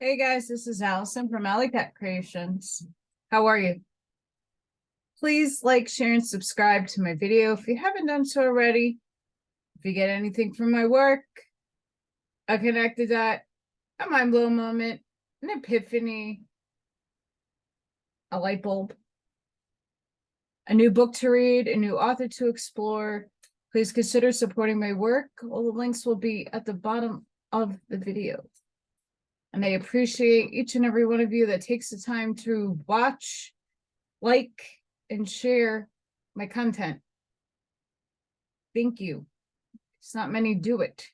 Hey guys, this is Allison from Allykatkreations. How are you? Please like, share, and subscribe to my video if you haven't done so already. If you get anything from my work, a connected dot, a mind blow moment, an epiphany, a light bulb, a new book to read, a new author to explore, please consider supporting my work. All the links will be at the bottom of the video. And I appreciate each and every one of you that takes the time to watch, like, and share my content. Thank you. It's not many do it.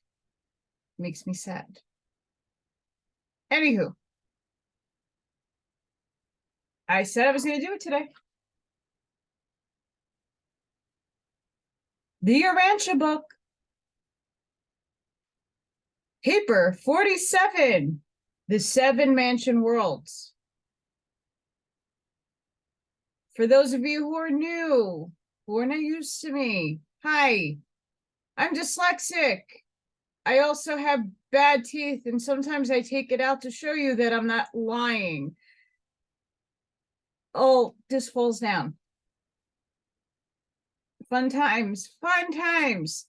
It makes me sad. Anywho, I said I was going to do it today. The Urantia Book. Paper 47. The 7 Mansion Worlds. For those of you who are new, who are not used to me, hi, I'm dyslexic. I also have bad teeth, and sometimes I take it out to show you that I'm not lying. Oh, this falls down. Fun times, fun times.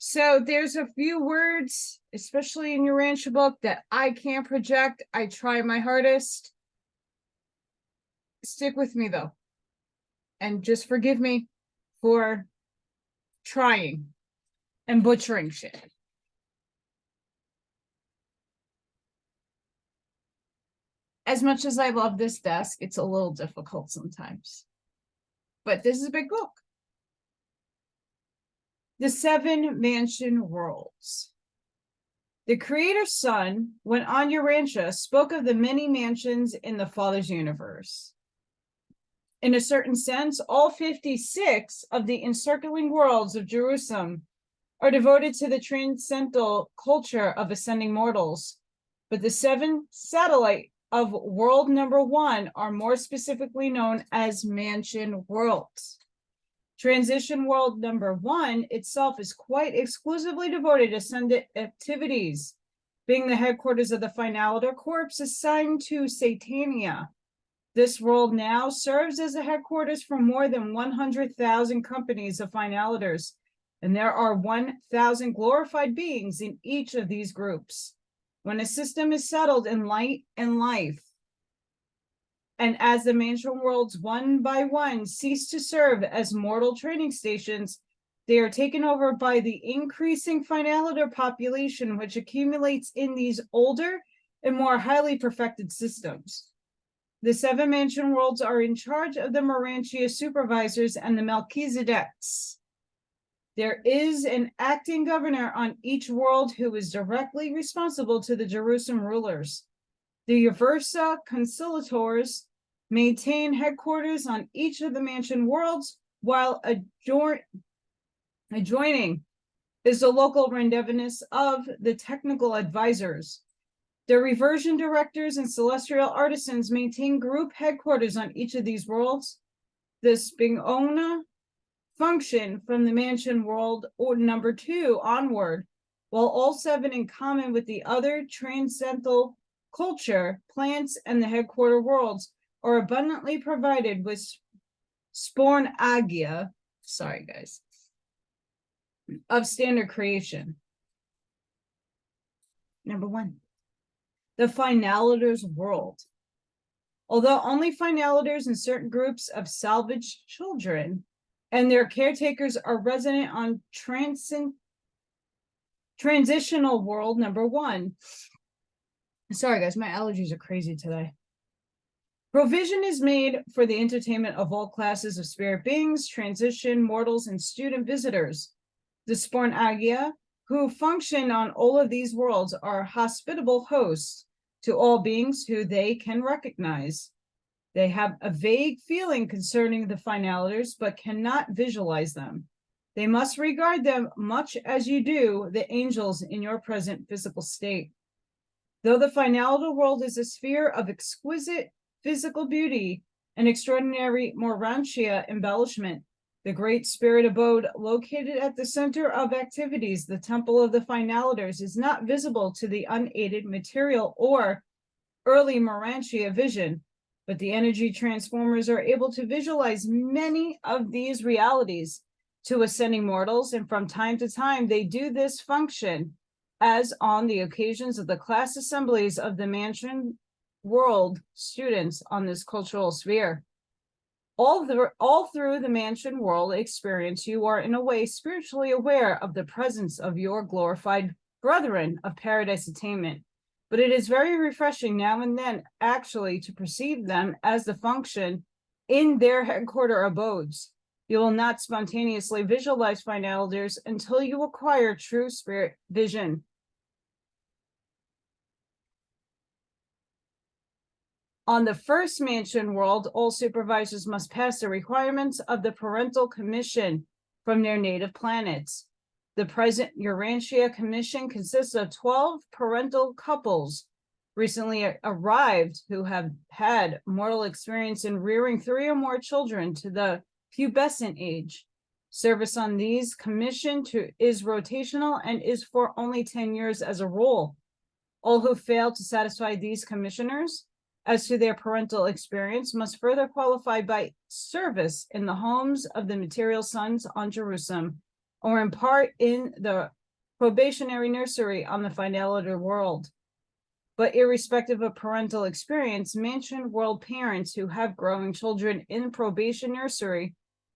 So there's a few words, especially in your Urantia book, that I can't project. I try my hardest. Stick with me, though. And just forgive me for trying and butchering shit. As much as I love this desk, it's a little difficult sometimes. But this is a big book. The 7 Mansion Worlds. The Creator's Son, when on Urantia, spoke of the many mansions in the Father's universe. In a certain sense, all 56 of the encircling worlds of Jerusalem are devoted to the transcendental culture of ascending mortals, but the 7 satellite of world number 1 are more specifically known as mansion worlds. Transition world number 1 itself is quite exclusively devoted to ascendant activities, being the headquarters of the Finaliter Corps assigned to Satania. This world now serves as a headquarters for more than 100,000 companies of Finaliters, and there are 1,000 glorified beings in each of these groups. When a system is settled in light and life, and as the mansion worlds one by one cease to serve as mortal training stations, they are taken over by the increasing Finaliter population, which accumulates in these older and more highly perfected systems. The 7 mansion worlds are in charge of the Urantia supervisors and the Melchizedeks. There is an acting governor on each world who is directly responsible to the Jerusalem rulers. The Uversa Conciliators maintain headquarters on each of the mansion worlds, while adjoining is the local rendezvous of the technical advisors. The reversion directors and celestial artisans maintain group headquarters on each of these worlds. The Spingona function from the mansion world or number 2 onward, while all 7 in common with the other transcendental culture, plants, and the headquarter worlds are abundantly provided with sporn agia, sorry guys, of standard creation. Number 1. The Finaliters world. Although only Finaliters and certain groups of salvaged children and their caretakers are resident on transitional world number 1. Sorry guys, my allergies are crazy today. Provision is made for the entertainment of all classes of spirit beings, transition, mortals, and student visitors. The Sporn Agia, who function on all of these worlds, are hospitable hosts to all beings who they can recognize. They have a vague feeling concerning the Finaliters, but cannot visualize them. They must regard them much as you do the angels in your present physical state. Though the Finaliter world is a sphere of exquisite physical beauty and extraordinary Urantia embellishment, the great spirit abode located at the center of activities, the temple of the Finaliters, is not visible to the unaided material or early Urantia vision, but the energy transformers are able to visualize many of these realities to ascending mortals, and from time to time they do this function as on the occasions of the class assemblies of the mansion world students on this cultural sphere. All through the mansion world experience, you are in a way spiritually aware of the presence of your glorified brethren of paradise attainment. But it is very refreshing now and then actually to perceive them as the function in their headquarter abodes. You will not spontaneously visualize fine elders until you acquire true spirit vision. On the first mansion world, all supervisors must pass the requirements of the parental commission from their native planets. The present Urantia commission consists of 12 parental couples recently arrived who have had mortal experience in rearing 3 or more children to the pubescent age. Service on these commission is rotational and is for only 10 years as a rule. All who fail to satisfy these commissioners as to their parental experience must further qualify by service in the homes of the material sons on Jerusalem, or in part in the probationary nursery on the finality world. But irrespective of parental experience, mansion world parents who have growing children in probation nursery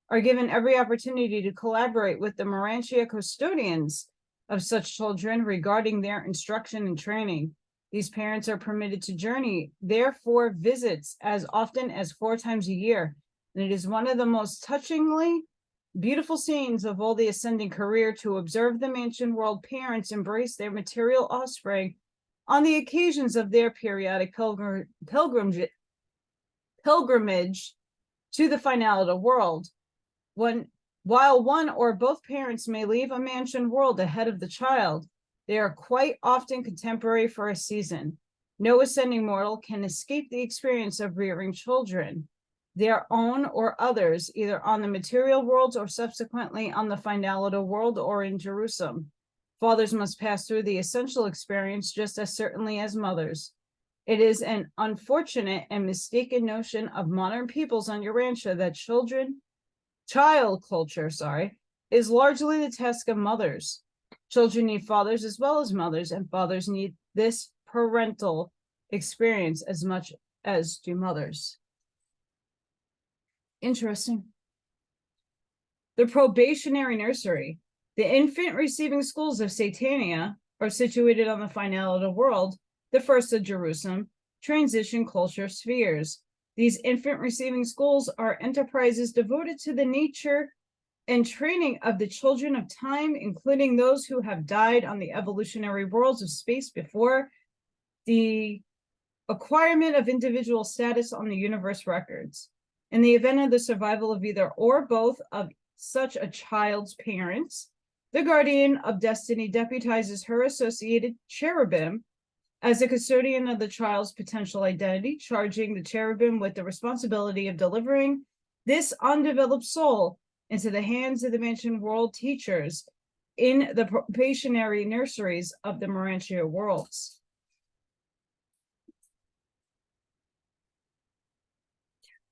are given every opportunity to collaborate with the Urantia custodians of such children regarding their instruction and training. These parents are permitted to journey, therefore visits as often as 4 times a year. And it is one of the most touchingly beautiful scenes of all the ascending career to observe the mansion world parents embrace their material offspring on the occasions of their periodic pilgrimage to the finality world. While one or both parents may leave a mansion world ahead of the child, they are quite often contemporary for a season. No ascending mortal can escape the experience of rearing children, their own or others, either on the material worlds or subsequently on the finality world or in Jerusalem. Fathers must pass through the essential experience just as certainly as mothers. It is an unfortunate and mistaken notion of modern peoples on Urantia that child culture, is largely the task of mothers. Children need fathers as well as mothers, and fathers need this parental experience as much as do mothers. Interesting. The probationary nursery. The infant receiving schools of Satania are situated on the finality world, the first of Jerusalem, transition culture spheres. These infant receiving schools are enterprises devoted to the nature and training of the children of time, including those who have died on the evolutionary worlds of space before the acquirement of individual status on the universe records. In the event of the survival of either or both of such a child's parents, the guardian of destiny deputizes her associated cherubim as the custodian of the child's potential identity, charging the cherubim with the responsibility of delivering this undeveloped soul into the hands of the mansion world teachers in the probationary nurseries of the Urantia worlds.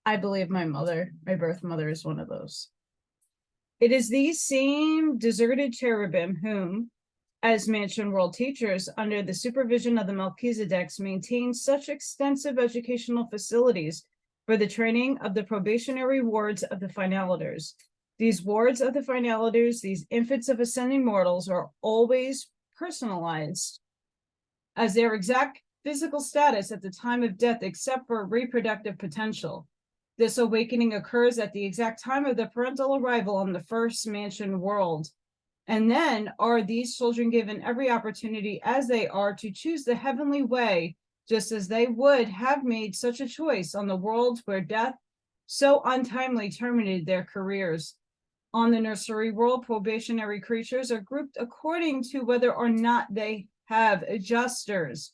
I believe my birth mother is one of those. It is these same deserted cherubim whom, as mansion world teachers, under the supervision of the Melchizedeks, maintain such extensive educational facilities for the training of the probationary wards of the finaliters. These wards of the finaliters, these infants of ascending mortals, are always personalized as their exact physical status at the time of death, except for reproductive potential. This awakening occurs at the exact time of the parental arrival on the first mansion world. And then are these children given every opportunity as they are to choose the heavenly way, just as they would have made such a choice on the world where death so untimely terminated their careers. On the nursery world, probationary creatures are grouped according to whether or not they have adjusters.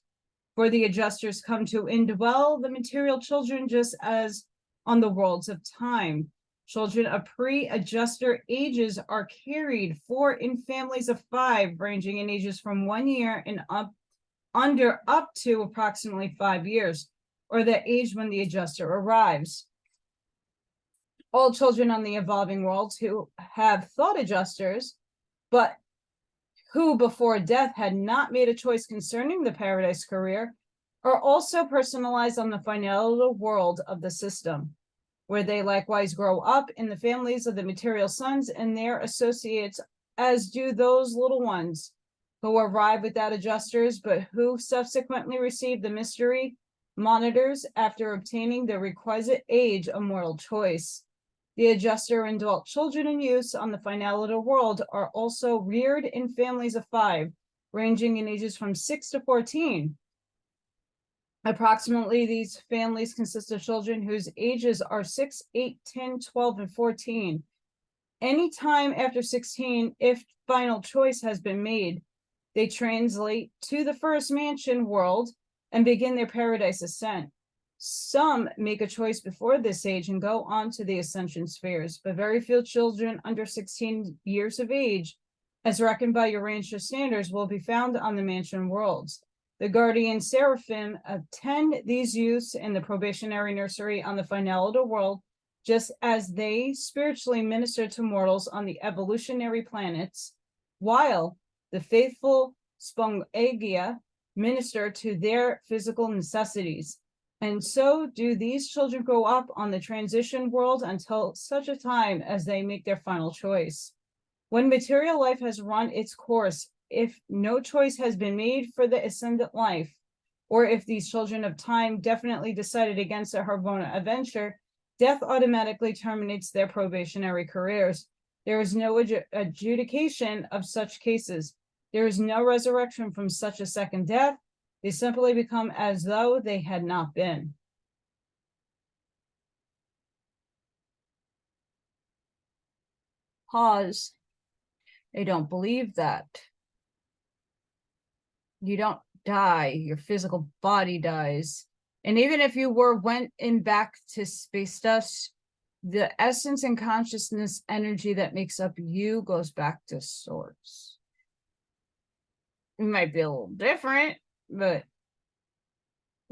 For the adjusters come to indwell the material children just as on the worlds of time. Children of pre-adjuster ages are carried for in families of 5, ranging in ages from 1 year and up under up to approximately 5 years, or the age when the adjuster arrives. All children on the evolving worlds who have thought adjusters, but who before death had not made a choice concerning the paradise career, are also personalized on the final world of the system, where they likewise grow up in the families of the material sons and their associates, as do those little ones who arrive without adjusters, but who subsequently receive the mystery monitors after obtaining the requisite age of mortal choice. The adjuster and adult children in use on the finality world are also reared in families of 5, ranging in ages from 6 to 14. Approximately, these families consist of children whose ages are 6, 8, 10, 12, and 14. Any time after 16, if final choice has been made, they translate to the first mansion world and begin their paradise ascent. Some make a choice before this age and go on to the ascension spheres, but very few children under 16 years of age, as reckoned by Urantia standards, will be found on the mansion worlds. The guardian seraphim attend these youths in the probationary nursery on the finality world, just as they spiritually minister to mortals on the evolutionary planets, while the faithful spongia minister to their physical necessities. And so do these children grow up on the transition world until such a time as they make their final choice. When material life has run its course, if no choice has been made for the ascendant life, or if these children of time definitely decided against a Harvona adventure, death automatically terminates their probationary careers. There is no adjudication of such cases. There is no resurrection from such a second death. They simply become as though they had not been. Pause. They don't believe that. You don't die, your physical body dies. And even if you went back to space dust, the essence and consciousness energy that makes up you goes back to source. It might be a little different, but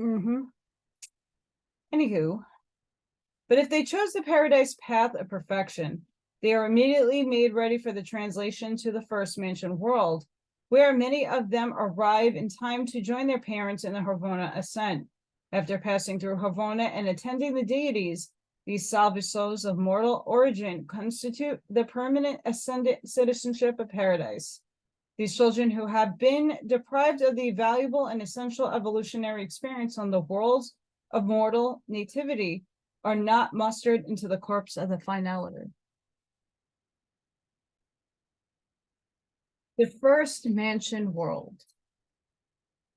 anywho, but if they chose the paradise path of perfection, they are immediately made ready for the translation to the first mansion world, where many of them arrive in time to join their parents in the Harvona ascent. After passing through Harvona and attending the deities, these salvaged souls of mortal origin constitute the permanent ascendant citizenship of paradise. These children who have been deprived of the valuable and essential evolutionary experience on the worlds of mortal nativity are not mustered into the corpse of the finality. The first mansion world.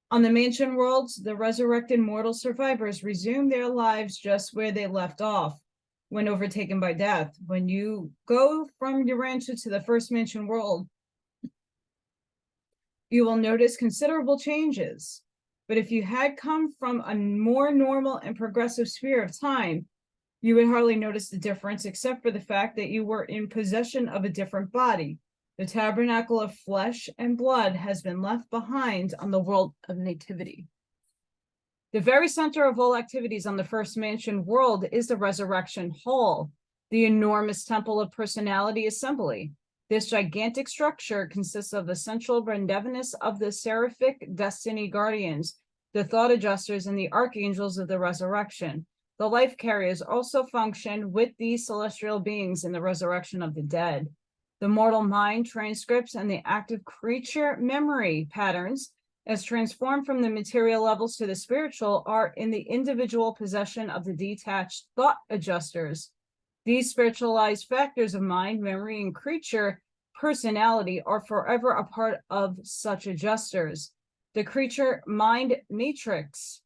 On the mansion worlds, the resurrected mortal survivors resume their lives just where they left off when overtaken by death. When you go from Urantia to the first mansion world, you will notice considerable changes. But if you had come from a more normal and progressive sphere of time, you would hardly notice the difference, except for the fact that you were in possession of a different body. The tabernacle of flesh and blood has been left behind on the world of nativity. The very center of all activities on the first mansion world is the resurrection hall, the enormous temple of personality assembly. This gigantic structure consists of the central rendezvous of the seraphic destiny guardians, the thought adjusters, and the archangels of the resurrection. The life carriers also function with these celestial beings in the resurrection of the dead. The mortal mind transcripts and the active creature memory patterns, as transformed from the material levels to the spiritual, are in the individual possession of the detached thought adjusters. These spiritualized factors of mind, memory, and creature personality are forever a part of such adjusters. The creature mind matrix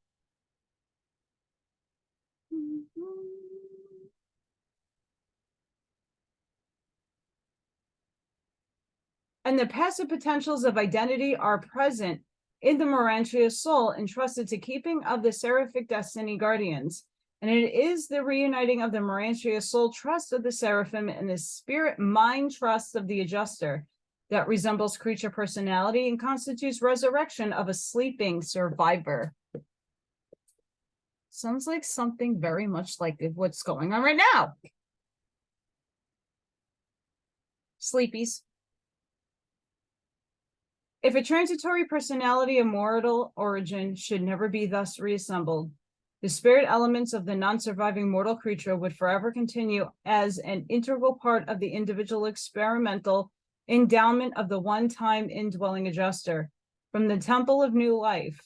and the passive potentials of identity are present in the Urantia soul, entrusted to keeping of the seraphic destiny guardians. And it is the reuniting of the Urantia soul trust of the seraphim and the spirit mind trust of the adjuster that resembles creature personality and constitutes resurrection of a sleeping survivor. Sounds like something very much like what's going on right now. Sleepies. If a transitory personality of mortal origin should never be thus reassembled, the spirit elements of the non-surviving mortal creature would forever continue as an integral part of the individual experimental endowment of the one-time indwelling adjuster. From the temple of new life,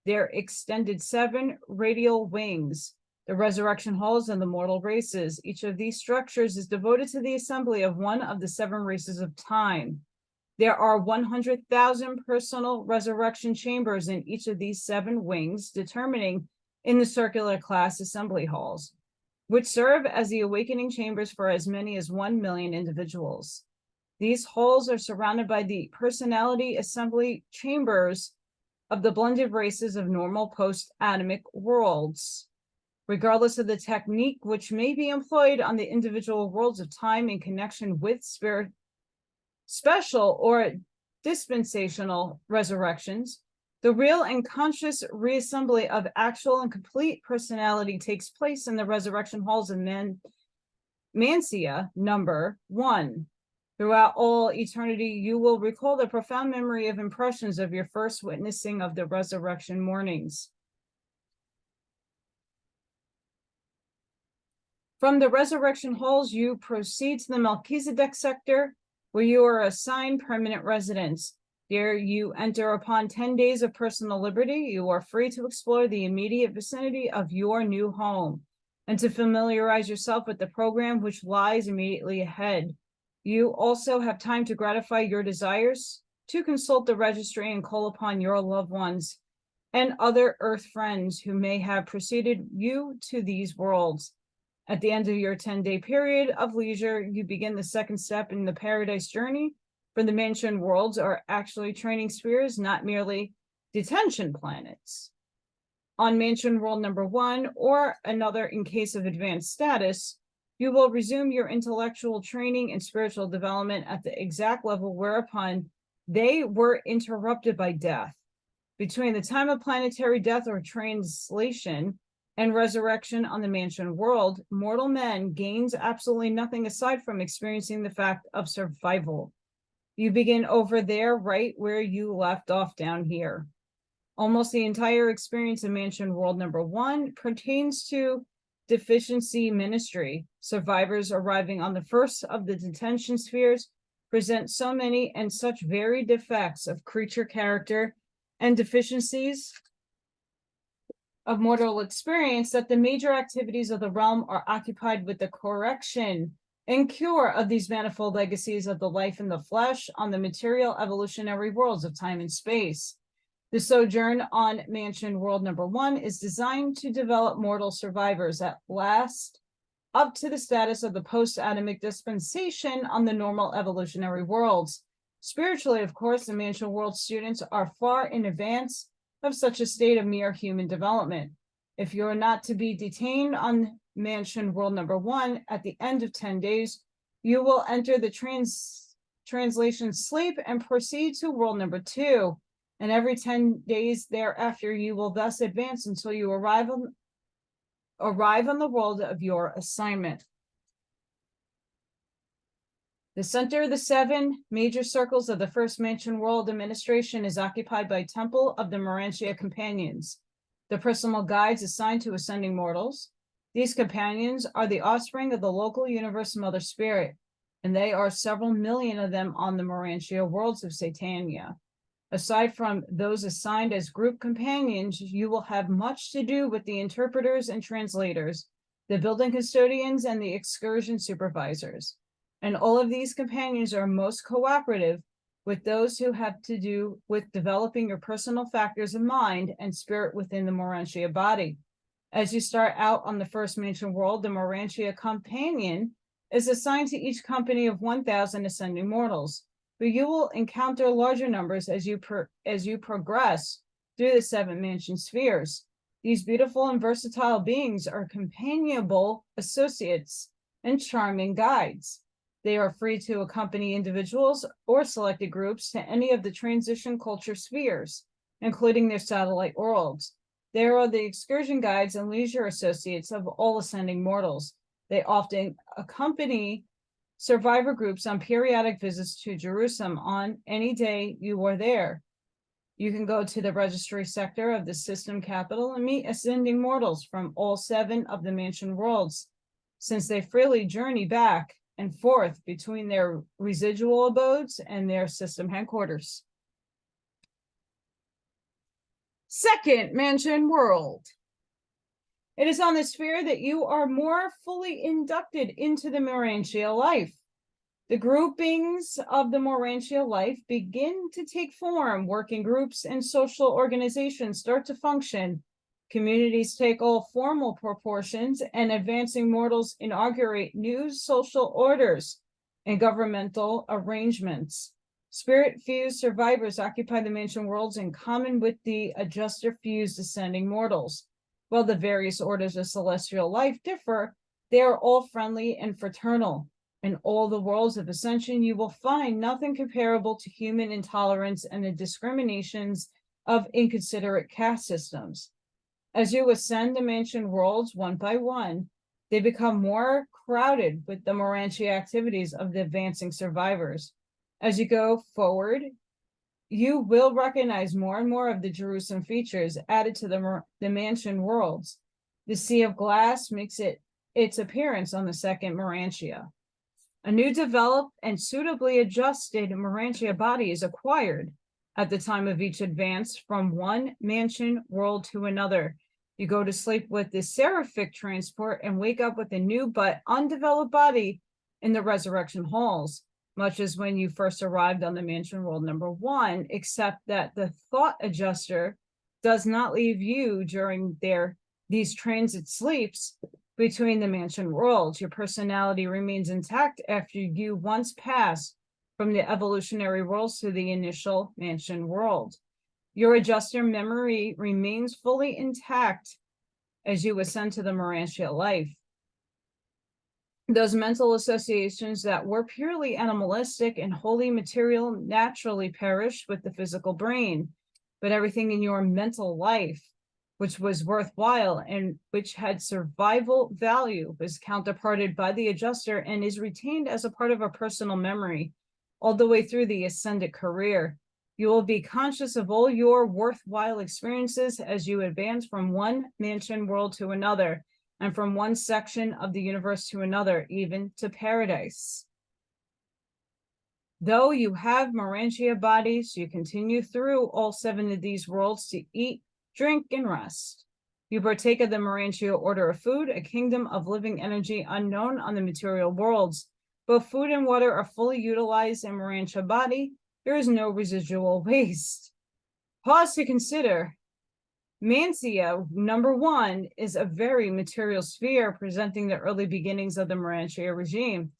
there extended 7 radial wings, the resurrection halls and the mortal races. Each of these structures is devoted to the assembly of one of the 7 races of time. There are 100,000 personal resurrection chambers in each of these 7 wings, determining in the circular class assembly halls, which serve as the awakening chambers for as many as 1 million individuals. These halls are surrounded by the personality assembly chambers of the blended races of normal post-atomic worlds, regardless of the technique which may be employed on the individual worlds of time in connection with spirit, special or dispensational resurrections. The real and conscious reassembly of actual and complete personality takes place in the resurrection halls of Mancia number 1. Throughout all eternity, you will recall the profound memory of impressions of your first witnessing of the resurrection mornings. From the resurrection halls, you proceed to the Melchizedek sector, where you are assigned permanent residence. There you enter upon 10 days of personal liberty. You are free to explore the immediate vicinity of your new home and to familiarize yourself with the program which lies immediately ahead. You also have time to gratify your desires, to consult the registry and call upon your loved ones and other earth friends who may have preceded you to these worlds. At the end of your 10-day period of leisure, you begin the second step in the paradise journey. For the mansion worlds are actually training spheres, not merely detention planets. On mansion world number 1 or another in case of advanced status, you will resume your intellectual training and spiritual development at the exact level whereupon they were interrupted by death. Between the time of planetary death or translation and resurrection on the mansion world, mortal man gains absolutely nothing aside from experiencing the fact of survival. You begin over there right where you left off down here. Almost the entire experience of mansion world number 1 pertains to deficiency ministry. Survivors arriving on the first of the detention spheres present so many and such varied defects of creature character and deficiencies of mortal experience that the major activities of the realm are occupied with the correction and cure of these manifold legacies of the life in the flesh on the material evolutionary worlds of time and space. The sojourn on mansion world number 1 is designed to develop mortal survivors at last up to the status of the post-atomic dispensation on the normal evolutionary worlds. Spiritually, of course, the mansion world students are far in advance of such a state of mere human development. If you're not to be detained on mansion world number 1 at the end of 10 days, you will enter the translation sleep and proceed to world number 2. And every 10 days thereafter, you will thus advance until you arrive on the world of your assignment. The center of the 7 major circles of the first mansion world administration is occupied by Temple of the Urantia companions, the personal guides assigned to ascending mortals. These companions are the offspring of the local universe mother spirit, and they are several million of them on the Urantia worlds of Satania. Aside from those assigned as group companions, you will have much to do with the interpreters and translators, the building custodians, and the excursion supervisors. And all of these companions are most cooperative with those who have to do with developing your personal factors of mind and spirit within the Urantia body. As you start out on the first mansion world, the Urantia companion is assigned to each company of 1,000 ascending mortals, but you will encounter larger numbers as you progress through the 7 mansion spheres. These beautiful and versatile beings are companionable associates and charming guides. they are free to accompany individuals or selected groups to any of the transition culture spheres, including their satellite worlds. They are the excursion guides and leisure associates of all ascending mortals. They often accompany survivor groups on periodic visits to Jerusalem on any day you are there. You can go to the registry sector of the system capital and meet ascending mortals from all 7 of the mansion worlds, since they freely journey back and forth between their residual abodes and their system headquarters. Second mansion world. It is on the sphere that you are more fully inducted into the Urantia life. The groupings of the Urantia life begin to take form. Working groups and social organizations start to function. Communities take all formal proportions, and advancing mortals inaugurate new social orders and governmental arrangements. Spirit-fused survivors occupy the mansion worlds in common with the adjuster-fused ascending mortals. While the various orders of celestial life differ, they are all friendly and fraternal. In all the worlds of ascension, you will find nothing comparable to human intolerance and the discriminations of inconsiderate caste systems. As you ascend the mansion worlds one by one, they become more crowded with the Urantia activities of the advancing survivors. As you go forward, you will recognize more and more of the Jerusalem features added to the mansion worlds. The Sea of Glass makes its appearance on the second Urantia. A new developed and suitably adjusted Urantia body is acquired at the time of each advance from one mansion world to another. You go to sleep with the seraphic transport and wake up with a new but undeveloped body in the resurrection halls, much as when you first arrived on the mansion world number 1, except that the thought adjuster does not leave you during these transit sleeps between the mansion worlds. Your personality remains intact after you once pass from the evolutionary worlds to the initial mansion world. Your adjuster memory remains fully intact as you ascend to the Urantia life. Those mental associations that were purely animalistic and wholly material naturally perish with the physical brain, but everything in your mental life, which was worthwhile and which had survival value, was counterparted by the adjuster and is retained as a part of a personal memory all the way through the ascended career. You will be conscious of all your worthwhile experiences as you advance from one mansion world to another, and from one section of the universe to another, even to paradise. Though you have Urantia bodies, you continue through all 7 of these worlds to eat, drink, and rest. You partake of the Urantia order of food, a kingdom of living energy unknown on the material worlds. Both food and water are fully utilized in Urantia body. There is no residual waste. Pause to consider. Mantia number 1 is a very material sphere presenting the early beginnings of the Urantia regime.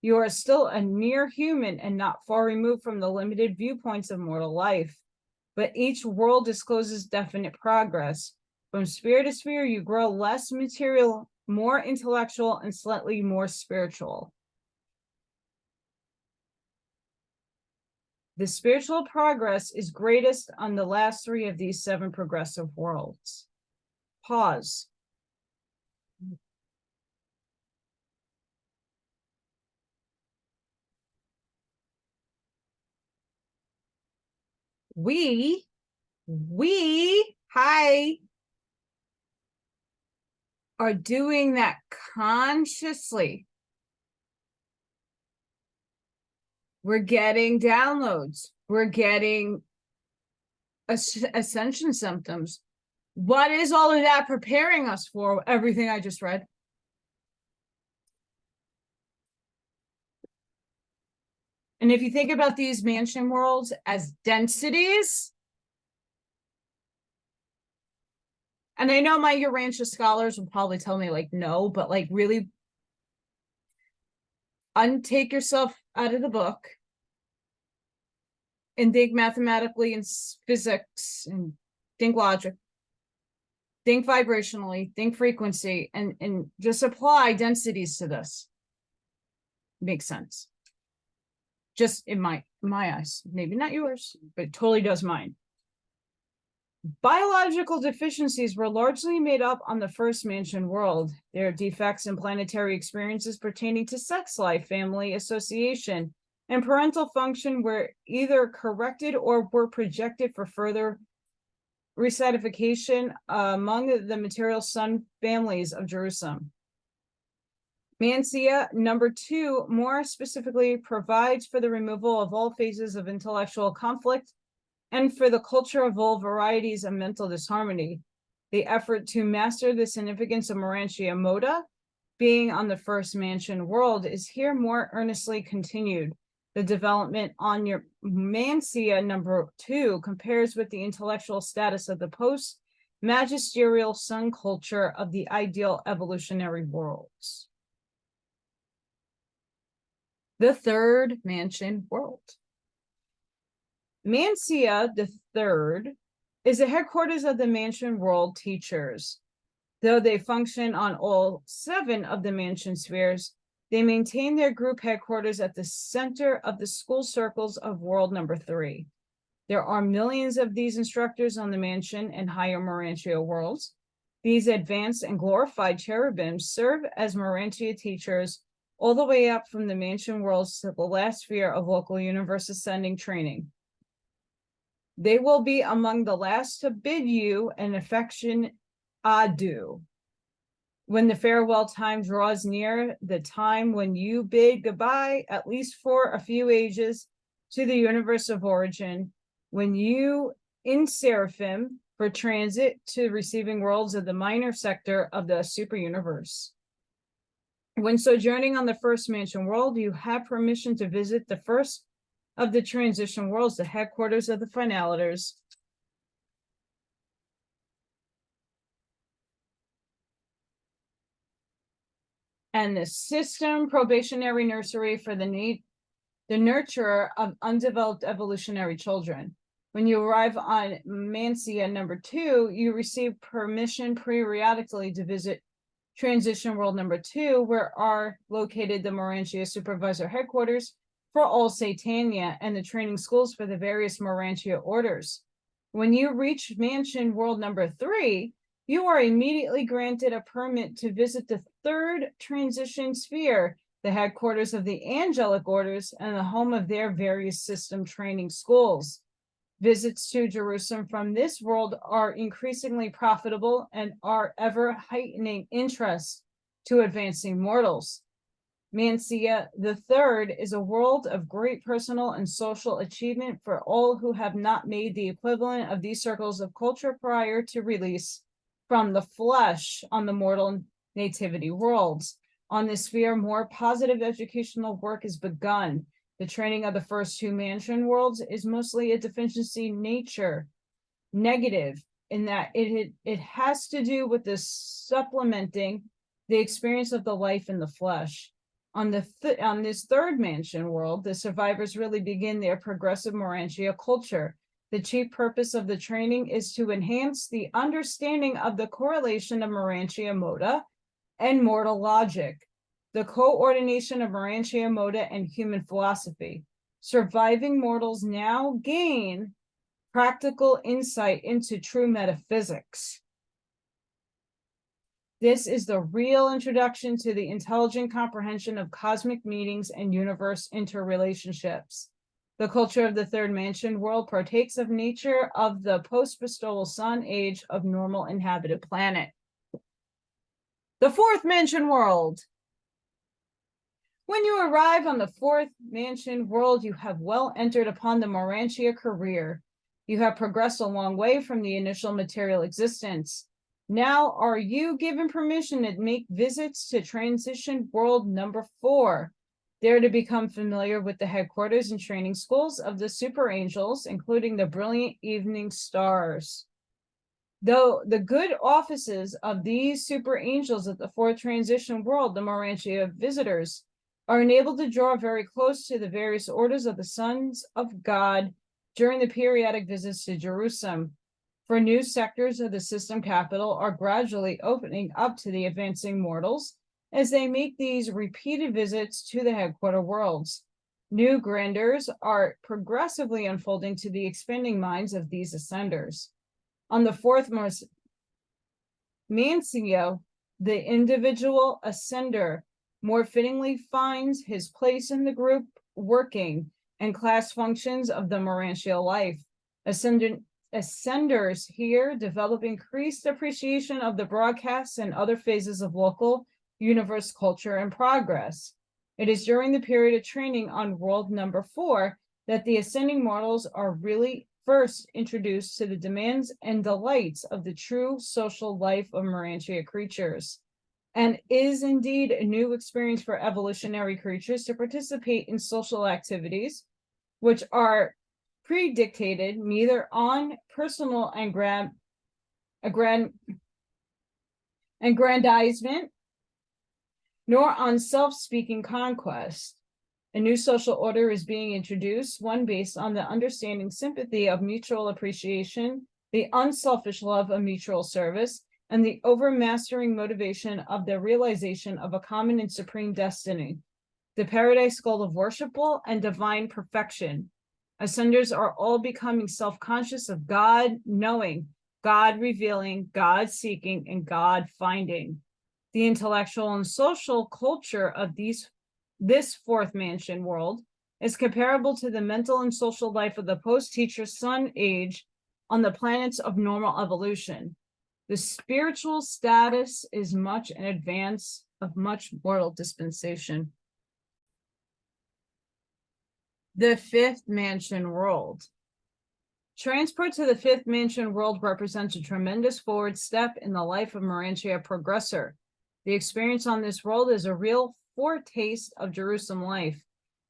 You are still a near human and not far removed from the limited viewpoints of mortal life. But each world discloses definite progress. From sphere to sphere, you grow less material, more intellectual, and slightly more spiritual. The spiritual progress is greatest on the last 3 of these 7 progressive worlds. Pause. We, are doing that consciously. We're getting downloads. We're getting ascension symptoms. What is all of that preparing us for? Everything I just read. And if you think about these mansion worlds as densities, and I know my Urantia scholars will probably tell me like, no, but like really untake yourself out of the book and think mathematically and physics and think logic, think vibrationally, think frequency, and just apply densities to this. Makes sense. Just in my eyes, maybe not yours, but it totally does mine. Biological deficiencies were largely made up on the first mansion world. There are defects in planetary experiences pertaining to sex life, family association, and parental function were either corrected or were projected for further recertification among the material sun families of Jerusalem. Mancia number 2 more specifically provides for the removal of all phases of intellectual conflict and for the culture of all varieties of mental disharmony. The effort to master the significance of Urantia Moda, being on the first mansion world, is here more earnestly continued. The development on your Mancia number 2 compares with the intellectual status of the post-magisterial sun culture of the ideal evolutionary worlds. The third mansion world. Mancia the third is the headquarters of the mansion world teachers. Though they function on all 7 of the mansion spheres, they maintain their group headquarters at the center of the school circles of world number 3. There are millions of these instructors on the mansion and higher Urantia worlds. These advanced and glorified cherubims serve as Urantia teachers all the way up from the mansion worlds to the last sphere of local universe ascending training. They will be among the last to bid you an affection adieu. When the farewell time draws near, the time when you bid goodbye, at least for a few ages, to the universe of origin, when you in Seraphim for transit to receiving worlds of the minor sector of the super universe. When sojourning on the first mansion world, you have permission to visit the first of the transition worlds, the headquarters of the finalators. And the system probationary nursery for the nurturer of undeveloped evolutionary children. When you arrive on Mancia number 2, you receive permission periodically to visit transition world number 2, where are located the Urantia supervisor headquarters for all Satania and the training schools for the various Urantia orders. When you reach mansion world number 3, you are immediately granted a permit to visit the 3rd transition sphere, the headquarters of the angelic orders and the home of their various system training schools. Visits to Jerusalem from this world are increasingly profitable and are ever heightening interest to advancing mortals. Mancia the third is a world of great personal and social achievement for all who have not made the equivalent of these circles of culture prior to release from the flesh on the mortal nativity worlds. On this sphere, more positive educational work is begun. The training of the first 2 mansion worlds is mostly a deficiency nature, negative, in that it has to do with the supplementing the experience of the life in the flesh. On this 3rd mansion world, the survivors really begin their progressive Urantia culture. The chief purpose of the training is to enhance the understanding of the correlation of Urantia moda and mortal logic, the coordination of Urantia moda and human philosophy. Surviving mortals now gain practical insight into true metaphysics. This is the real introduction to the intelligent comprehension of cosmic meanings and universe interrelationships. The culture of the 3rd mansion world partakes of nature of the post-bestowal sun age of normal inhabited planet. The 4th mansion world. When you arrive on the 4th mansion world, you have well entered upon the Urantia career. You have progressed a long way from the initial material existence. Now are you given permission to make visits to transition world number 4, there to become familiar with the headquarters and training schools of the super angels, including the brilliant evening stars. Though the good offices of these super angels at the 4th transition world, the Urantia visitors, are enabled to draw very close to the various orders of the sons of God during the periodic visits to Jerusalem. For new sectors of the system capital are gradually opening up to the advancing mortals as they make these repeated visits to the headquarter worlds. New grandeurs are progressively unfolding to the expanding minds of these ascenders. On the fourth Mancio, the individual ascender more fittingly finds his place in the group working and class functions of the Urantia life. Ascenders here develop increased appreciation of the broadcasts and other phases of local universe culture and progress. It is during the period of training on world number 4 that the ascending mortals are really first introduced to the demands and delights of the true social life of Urantia creatures, and is indeed a new experience for evolutionary creatures to participate in social activities, which are predictated neither on personal aggrandizement nor on self-speaking conquest. A new social order is being introduced, one based on the understanding sympathy of mutual appreciation, the unselfish love of mutual service, and the overmastering motivation of the realization of a common and supreme destiny, the paradise goal of worshipful and divine perfection. Ascenders are all becoming self-conscious of God knowing, God revealing, God seeking, and God finding. The intellectual and social culture of this fourth mansion world is comparable to the mental and social life of the post-teacher sun age on the planets of normal evolution. The spiritual status is much in advance of much mortal dispensation. The fifth mansion world. Transport to the fifth mansion world represents a tremendous forward step in the life of Urantia progressor. The experience on this world is a real foretaste of Jerusalem life.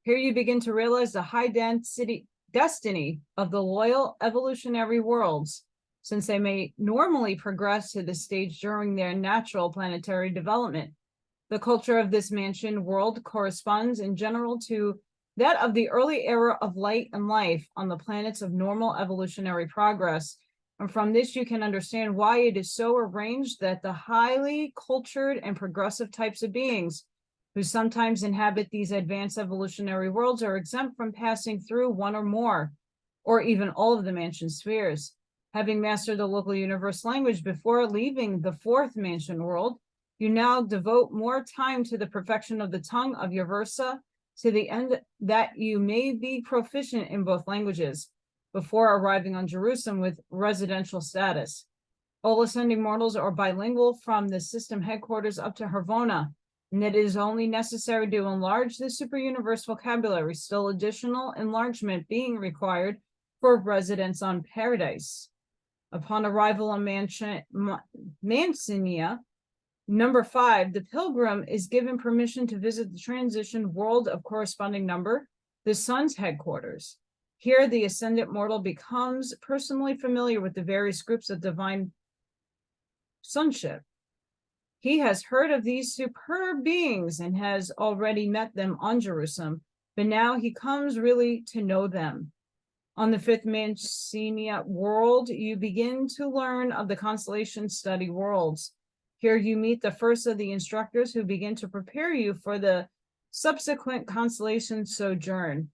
Here you begin to realize the high destiny of the loyal evolutionary worlds, since they may normally progress to this stage during their natural planetary development. The culture of this mansion world corresponds in general to that of the early era of light and life on the planets of normal evolutionary progress. And from this, you can understand why it is so arranged that the highly cultured and progressive types of beings who sometimes inhabit these advanced evolutionary worlds are exempt from passing through one or more, or even all of the mansion spheres. Having mastered the local universe language before leaving the fourth mansion world, you now devote more time to the perfection of the tongue of your versa, to the end that you may be proficient in both languages before arriving on Jerusalem with residential status. All ascending mortals are bilingual from the system headquarters up to Hervona, and it is only necessary to enlarge the super-universe vocabulary, still additional enlargement being required for residence on Paradise. Upon arrival on Mansinia, number 5, the pilgrim is given permission to visit the transition world of corresponding number, the sun's headquarters. Here, the ascendant mortal becomes personally familiar with the various groups of divine sonship. He has heard of these superb beings and has already met them on Jerusalem, but now he comes really to know them. On the fifth Mansinia world, you begin to learn of the constellation study worlds. Here you meet the first of the instructors who begin to prepare you for the subsequent constellation sojourn.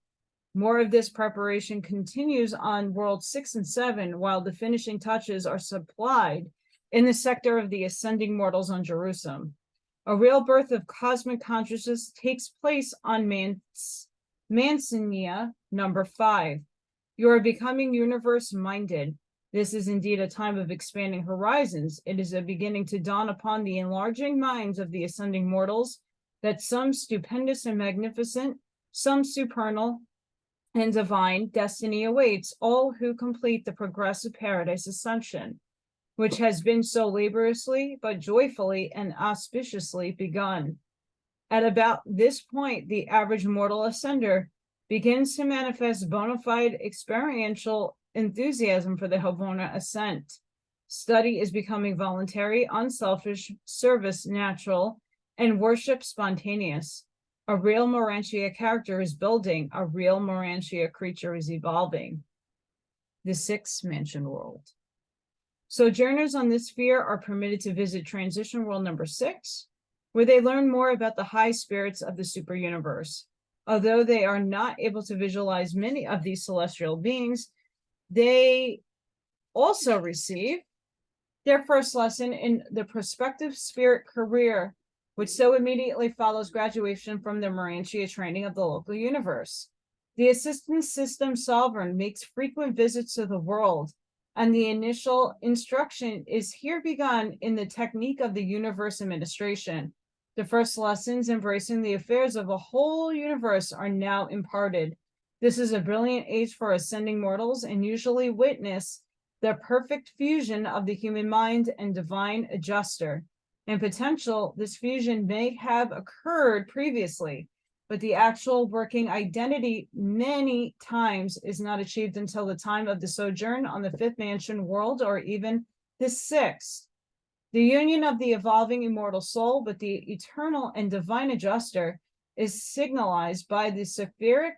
More of this preparation continues on world 6 and 7, while the finishing touches are supplied in the sector of the ascending mortals on Jerusalem. A real birth of cosmic consciousness takes place on Mansinia number 5. You are becoming universe-minded. This is indeed a time of expanding horizons. It is a beginning to dawn upon the enlarging minds of the ascending mortals that some stupendous and magnificent, some supernal and divine destiny awaits all who complete the progressive paradise ascension, which has been so laboriously but joyfully and auspiciously begun. At about this point, the average mortal ascender begins to manifest bona fide experiential enthusiasm for the Havona ascent. Study is becoming voluntary, unselfish, service natural, and worship spontaneous. A real Urantia character is building, a real Urantia creature is evolving. The sixth mansion world. Sojourners on this sphere are permitted to visit transition world number 6, where they learn more about the high spirits of the super universe. Although they are not able to visualize many of these celestial beings, they also receive their first lesson in the prospective spirit career, which so immediately follows graduation from the Urantia training of the local universe. The assistance system sovereign makes frequent visits to the world, and the initial instruction is here begun in the technique of the universe administration. The first lessons embracing the affairs of a whole universe are now imparted. This is a brilliant age for ascending mortals and usually witness the perfect fusion of the human mind and divine adjuster. In potential, this fusion may have occurred previously, but the actual working identity many times is not achieved until the time of the sojourn on the fifth mansion world or even the sixth. The union of the evolving immortal soul with the eternal and divine adjuster is signalized by the Saphiric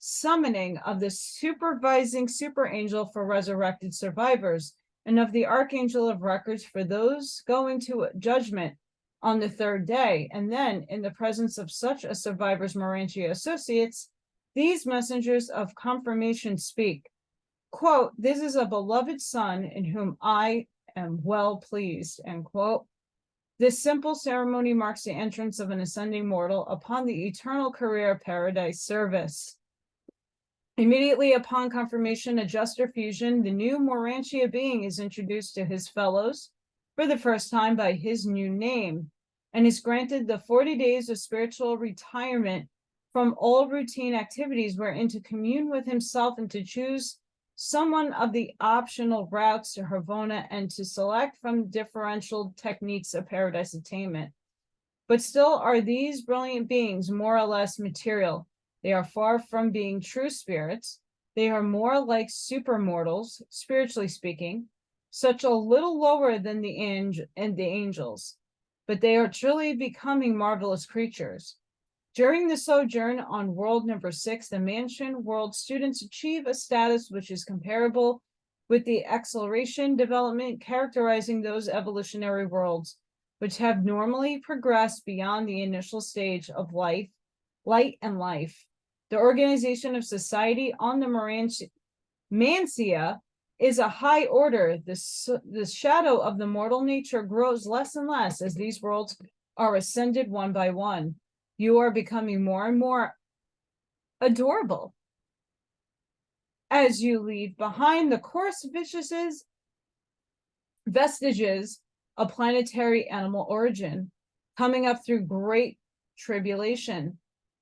summoning of the supervising super angel for resurrected survivors and of the archangel of records for those going to judgment on the third day. And then, in the presence of such a survivor's Urantia associates, these messengers of confirmation speak, quote, "This is a beloved son in whom I am well pleased," end quote. This simple ceremony marks the entrance of an ascending mortal upon the eternal career of paradise service. Immediately upon confirmation adjuster fusion, the new Urantia being is introduced to his fellows for the first time by his new name and is granted the 40 days of spiritual retirement from all routine activities wherein to commune with himself and to choose someone of the optional routes to Havona and to select from differential techniques of paradise attainment. But still are these brilliant beings more or less material. They are far from being true spirits. They are more like supermortals, spiritually speaking, such a little lower than the angels, but they are truly becoming marvelous creatures. During the sojourn on world number 6, the mansion world students achieve a status which is comparable with the acceleration development characterizing those evolutionary worlds, which have normally progressed beyond the initial stage of light and life. The organization of society on the Mancia is a high order. The shadow of the mortal nature grows less and less as these worlds are ascended one by one. You are becoming more and more adorable as you leave behind the coarse vestiges of planetary animal origin, coming up through great tribulation,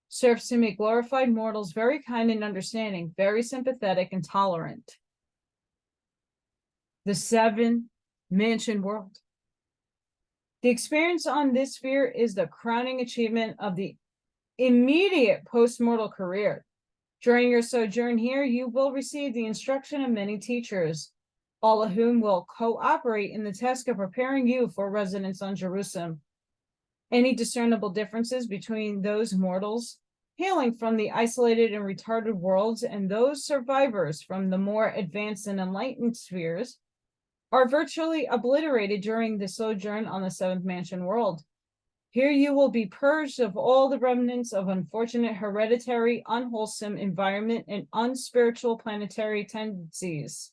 serves to make glorified mortals very kind and understanding, very sympathetic and tolerant. The 7-mansion world. The experience on this sphere is the crowning achievement of the immediate post-mortal career. During your sojourn here, you will receive the instruction of many teachers, all of whom will cooperate in the task of preparing you for residence on Jerusalem. Any discernible differences between those mortals hailing from the isolated and retarded worlds and those survivors from the more advanced and enlightened spheres are virtually obliterated during the sojourn on the 7th mansion world. Here you will be purged of all the remnants of unfortunate hereditary, unwholesome environment and unspiritual planetary tendencies.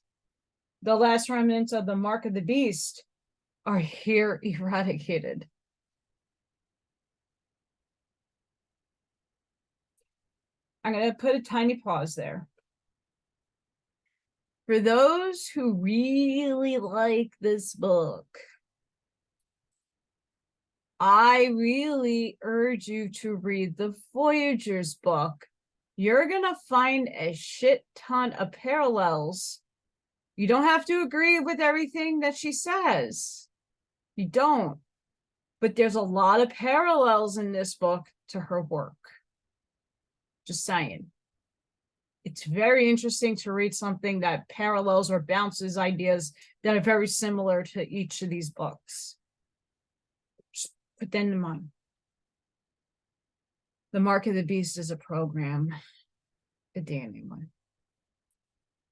The last remnants of the mark of the beast are here eradicated. I'm going to put a tiny pause there. For those who really like this book, I really urge you to read the Voyager's book. You're going to find a shit ton of parallels. You don't have to agree with everything that she says. You don't. But there's a lot of parallels in this book to her work. Just saying. It's very interesting to read something that parallels or bounces ideas that are very similar to each of these books. Just put that in mind. The Mark of the Beast is a program, a damning one.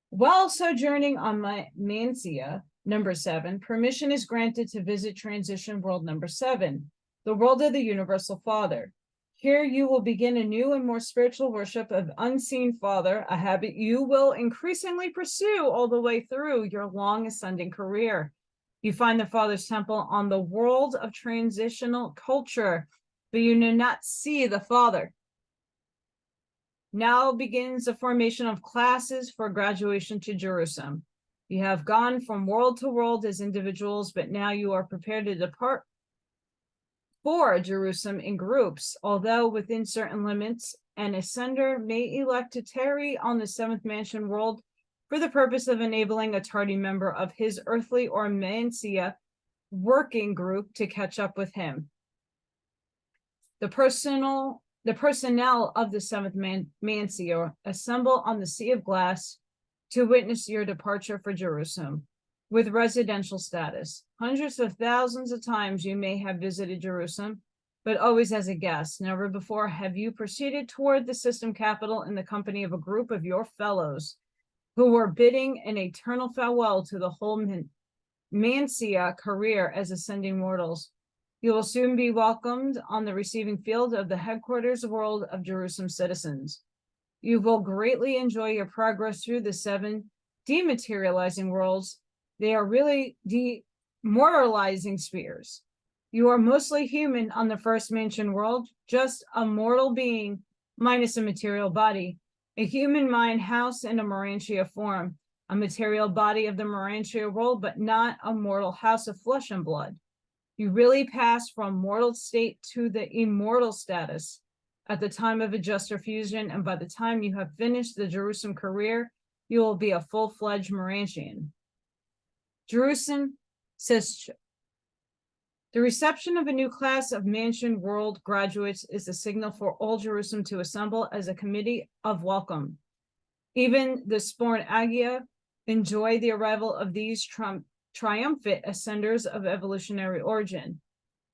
While sojourning on Mancia, number 7, permission is granted to visit transition world number 7, the world of the Universal Father. Here you will begin a new and more spiritual worship of unseen Father, a habit you will increasingly pursue all the way through your long ascending career. You find the Father's temple on the world of transitional culture, but you do not see the Father. Now begins the formation of classes for graduation to Jerusalem. You have gone from world to world as individuals, but now you are prepared to depart for Jerusalem in groups, although within certain limits. An ascender may elect to tarry on the seventh mansion world for the purpose of enabling a tardy member of his earthly or Mancia working group to catch up with him. The personnel of the seventh Mancia assemble on the Sea of Glass to witness your departure for Jerusalem with residential status. Hundreds of thousands of times you may have visited Jerusalem, but always as a guest. Never before have you proceeded toward the system capital in the company of a group of your fellows who were bidding an eternal farewell to the whole Mancia career as ascending mortals. You will soon be welcomed on the receiving field of the headquarters world of Jerusalem citizens. You will greatly enjoy your progress through the seven dematerializing worlds. They are really demoralizing spheres. You are mostly human on the first mansion world, just a mortal being minus a material body, a human mind housed in a Urantia form, a material body of the Urantia world, but not a mortal house of flesh and blood. You really pass from mortal state to the immortal status at the time of adjuster fusion, and by the time you have finished the Jerusalem career, you will be a full-fledged Urantian. Jerusalem says, the reception of a new class of mansion world graduates is a signal for all Jerusalem to assemble as a committee of welcome. Even the Sporn Agia enjoy the arrival of these triumphant ascenders of evolutionary origin.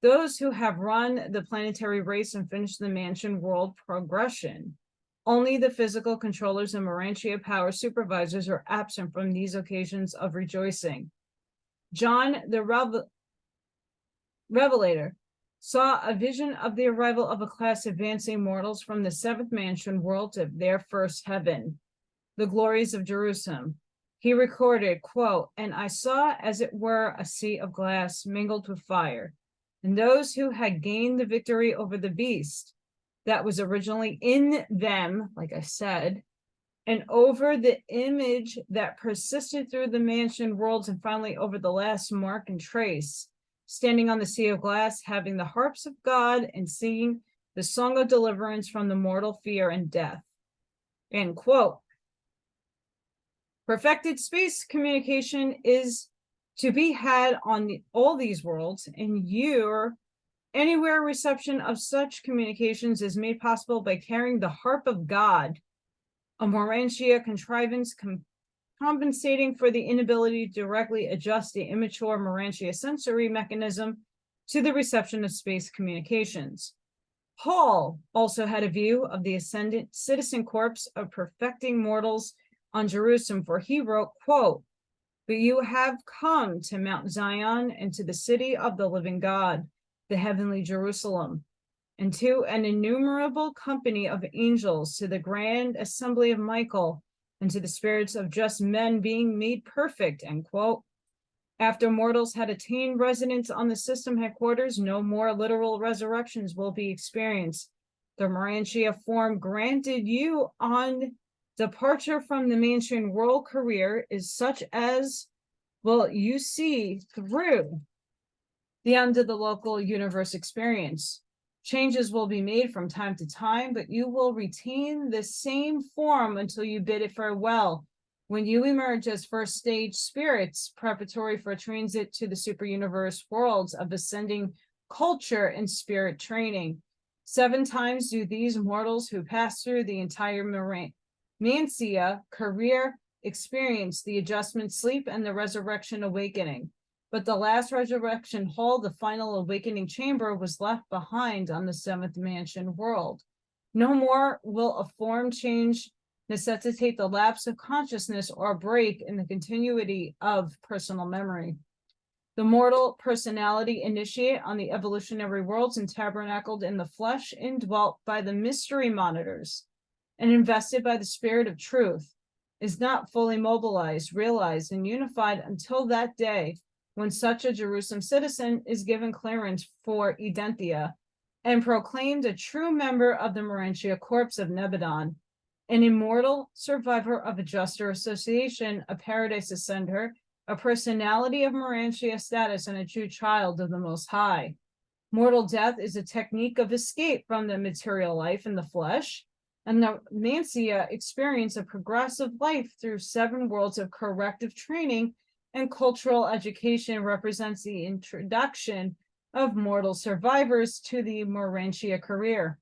Those who have run the planetary race and finished the mansion world progression. Only the physical controllers and Urantia power supervisors are absent from these occasions of rejoicing. John the Revelator saw a vision of the arrival of a class advancing mortals from the seventh mansion world to their first heaven, the glories of Jerusalem. He recorded, quote, and I saw as it were a sea of glass mingled with fire, and those who had gained the victory over the beast that was originally in them, like I said, and over the image that persisted through the mansion worlds, and finally over the last mark and trace, standing on the sea of glass, having the harps of God and singing the song of deliverance from the mortal fear and death. End quote. Perfected space communication is to be had on all these worlds, and your anywhere reception of such communications is made possible by carrying the harp of God, a Urantia contrivance compensating for the inability to directly adjust the immature Urantia sensory mechanism to the reception of space communications. Paul also had a view of the ascendant citizen corpse of perfecting mortals on Jerusalem, for he wrote, quote, but you have come to Mount Zion and to the city of the living God, the heavenly Jerusalem, and to an innumerable company of angels, to the grand assembly of Michael, and to the spirits of just men being made perfect, end quote. After mortals had attained residence on the system headquarters, no more literal resurrections will be experienced. The Urantia form granted you on departure from the mansion world career is such as, well, you see through the end of the local universe experience. Changes will be made from time to time, but you will retain the same form until you bid it farewell. When you emerge as first stage spirits, preparatory for transit to the super universe worlds of ascending culture and spirit training. 7 times do these mortals who pass through the entire Mancia career experience the adjustment sleep and the resurrection awakening. But the last resurrection hall, the final awakening chamber, was left behind on the seventh mansion world. No more will a form change necessitate the lapse of consciousness or break in the continuity of personal memory. the mortal personality initiate on the evolutionary worlds and tabernacled in the flesh, indwelt by the mystery monitors, and invested by the spirit of truth, is not fully mobilized, realized, and unified until that day when such a Jerusalem citizen is given clearance for Urantia and proclaimed a true member of the Urantia Corps of Nebadon, an immortal survivor of a juster association, a paradise ascender, a personality of Urantia status, and a true child of the Most High. Mortal death is a technique of escape from the material life in the flesh, and the Mancia experience a progressive life through 7 worlds of corrective training and cultural education represents the introduction of mortal survivors to the Urantia career.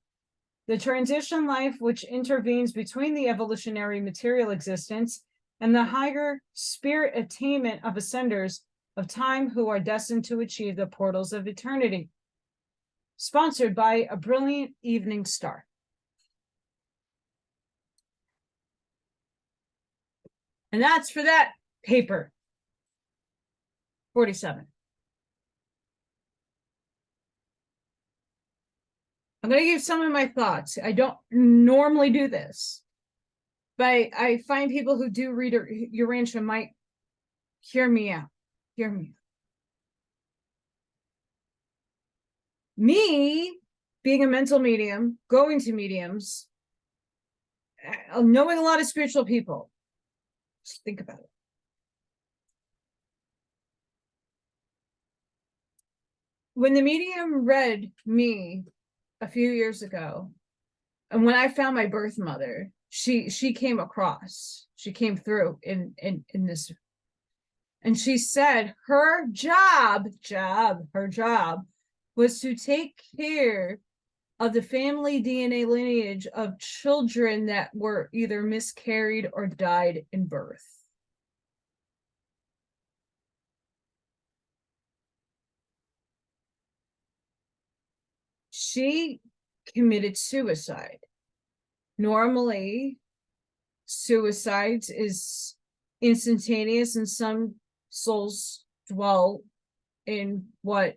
The transition life, which intervenes between the evolutionary material existence and the higher spirit attainment of ascenders of time who are destined to achieve the portals of eternity. Sponsored by a brilliant evening star. And that's for that paper. 47. I'm going to give some of my thoughts. I don't normally do this, but I find people who do read Urantia might hear me out. Hear me out. Me, being a mental medium, going to mediums, knowing a lot of spiritual people. Just think about it. When the medium read me a few years ago, and when I found my birth mother, she came across, she came through in this, and she said her job was to take care of the family DNA lineage of children that were either miscarried or died in birth. She committed suicide. Normally, suicides is instantaneous, and some souls dwell in what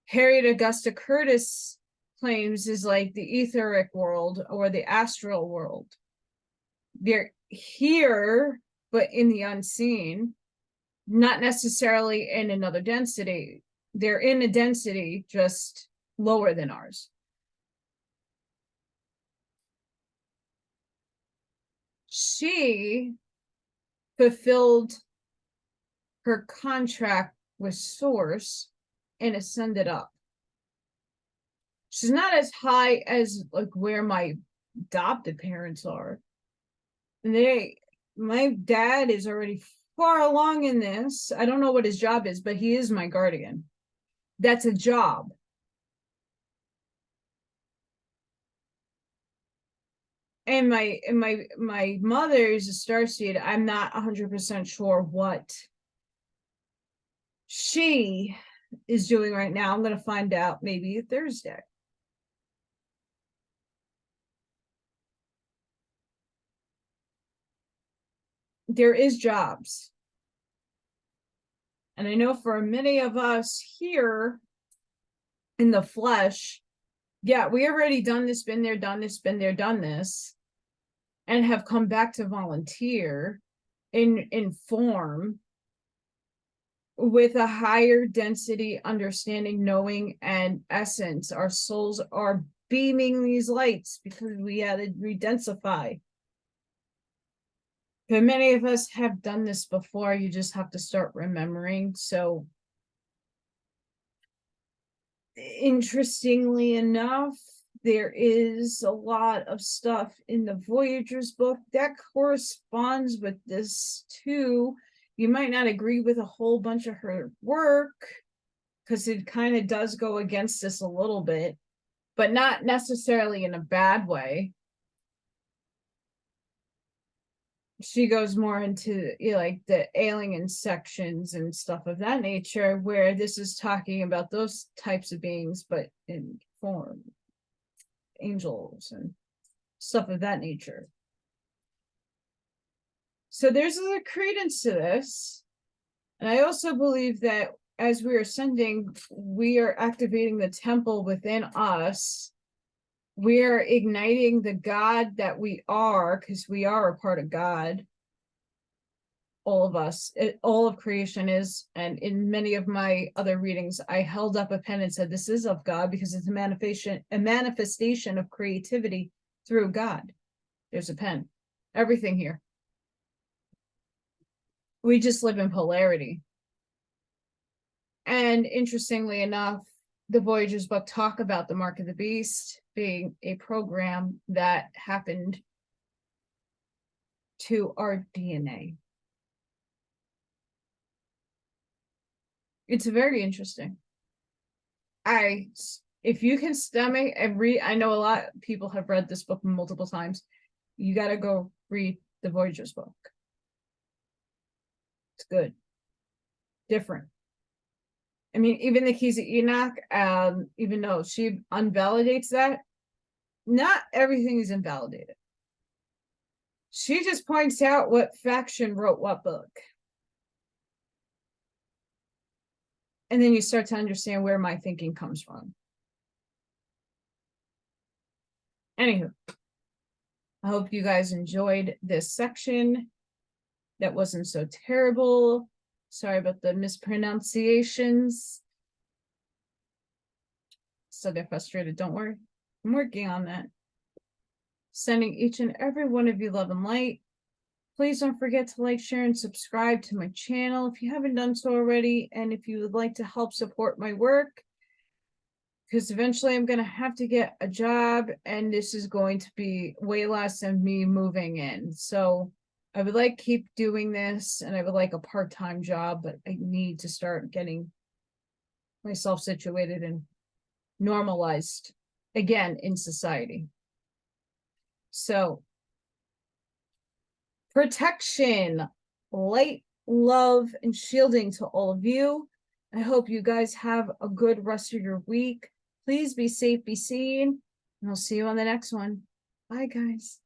Harriet Augusta Curtis claims is like the etheric world or the astral world. They're here, but in the unseen, not necessarily in another density. They're in a density just lower than ours. She fulfilled her contract with Source and ascended up. She's not as high as like where my adopted parents are. My dad is already far along in this. I don't know what his job is, but he is my guardian. That's a job. And my mother is a starseed. I'm not 100% sure what she is doing right now. I'm going to find out maybe Thursday. There is jobs. And I know for many of us here in the flesh, yeah, we already done this, been there, done this, been there, done this, and have come back to volunteer in form with a higher density understanding, knowing, and essence. Our souls are beaming these lights because we had to redensify. But many of us have done this before. You just have to start remembering. So interestingly enough, there is a lot of stuff in the Voyager's book that corresponds with this too. You might not agree with a whole bunch of her work because it kind of does go against this a little bit, but not necessarily in a bad way. She goes more into like the alien sections and stuff of that nature, where this is talking about those types of beings, but in form, angels and stuff of that nature. So there's a credence to this. And I also believe that as we are ascending, we are activating the temple within us. We are igniting the God that we are, because we are a part of God. All of us, all of creation is. And in many of my other readings, I held up a pen and said, this is of God, because it's a manifestation of creativity through God. There's a pen. Everything here. We just live in polarity. And interestingly enough, the Voyager's book talk about the Mark of the Beast being a program that happened to our DNA. It's very interesting. If you can stomach and read, I know a lot of people have read this book multiple times. You got to go read the Voyager's book. It's good. Different. I mean, even the Keys of Enoch, even though she unvalidates that, not everything is invalidated. She just points out what faction wrote what book. And then you start to understand where my thinking comes from. Anywho, I hope you guys enjoyed this section. That wasn't so terrible. Sorry about the mispronunciations. Still get frustrated, don't worry. I'm working on that. Sending each and every one of you love and light. Please don't forget to like, share, and subscribe to my channel if you haven't done so already. And if you would like to help support my work, because eventually I'm going to have to get a job, and this is going to be way less than me moving in. So I would like to keep doing this, and I would like a part-time job, but I need to start getting myself situated and normalized again in society. So protection, light, love, and shielding to all of you. I hope you guys have a good rest of your week. Please be safe, be seen, and I'll see you on the next one. Bye, guys.